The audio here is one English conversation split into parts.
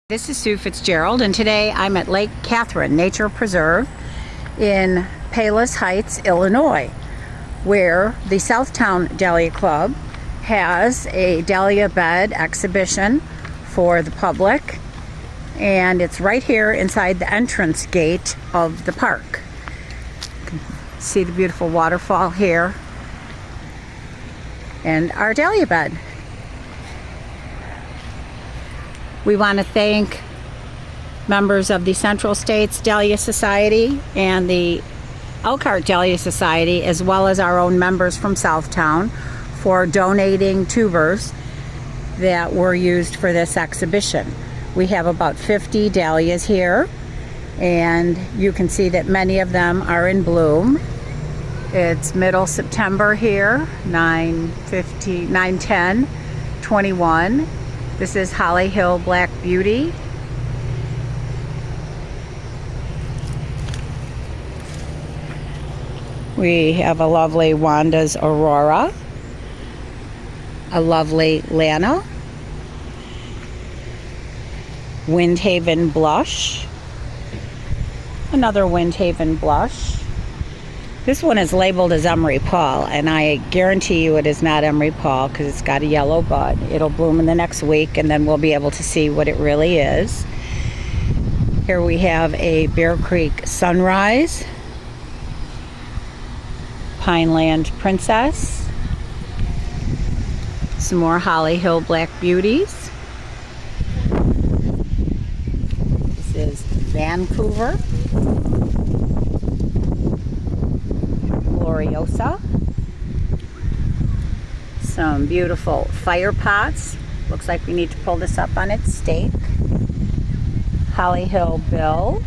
This is Sue Fitzgerald, and today I'm at Lake Katherine Nature Preserve in Palos Heights, Illinois, where the Southtown Dahlia Club has a dahlia bed exhibition for the public, and it's right here inside the entrance gate of the park. You can see the beautiful waterfall here and our dahlia bed. We want to thank members of the Central States Dahlia Society and the Elkhart Dahlia Society, as well as our own members from Southtown, for donating tubers that were used for this exhibition. We have about 50 dahlias here, and you can see that many of them are in bloom. It's middle September here, 9/10/21. This is Holly Hill Black Beauty. We have a lovely Wanda's Aurora, a lovely Lana, Windhaven Blush, another Windhaven Blush. This one is labeled as Emery Paul, and I guarantee you it is not Emery Paul because it's got a yellow bud. It'll bloom in the next week, and then we'll be able to see what it really is. Here we have a Bear Creek Sunrise, Pineland Princess, some more Holly Hill Black Beauties. This is Vancouver, Gloriosa, some beautiful fire pots. Looks like we need to pull this up on its stake. Holly Hill Bill,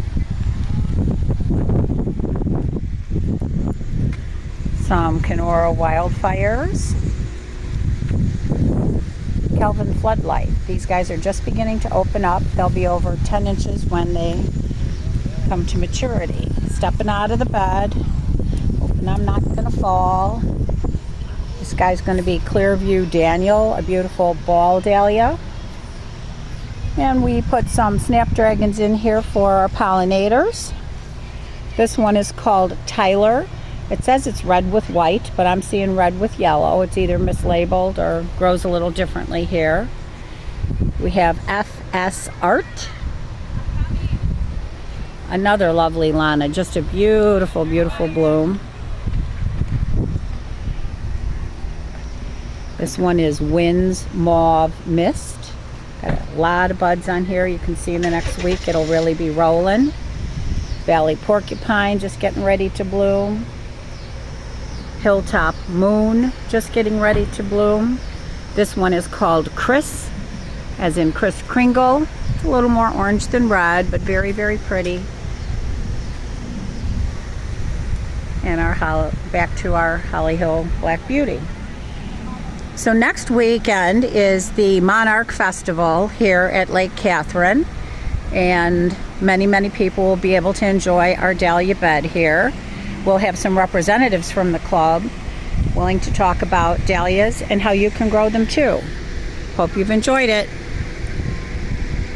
some Kenora Wildfires, Kelvin Floodlight. These guys are just beginning to open up. They'll be over 10 inches when they come to maturity. Stepping out of the bed. I'm not going to fall. This guy's going to be Clearview Daniel, a beautiful ball dahlia. And we put some snapdragons in here for our pollinators. This one is called Tyler. It says it's red with white, but I'm seeing red with yellow. It's either mislabeled or grows a little differently here. We have FS Art. Another lovely Lana, just a beautiful, beautiful bloom. This one is Winds Mauve Mist. Got a lot of buds on here. You can see in the next week it'll really be rolling. Valley Porcupine just getting ready to bloom. Hilltop Moon just getting ready to bloom. This one is called Chris, as in Kris Kringle. It's a little more orange than red, but very, very pretty. And back to our Holly Hill Black Beauty. So next weekend is the Monarch Festival here at Lake Katherine, and many, many people will be able to enjoy our dahlia bed here. We'll have some representatives from the club willing to talk about dahlias and how you can grow them too. Hope you've enjoyed it.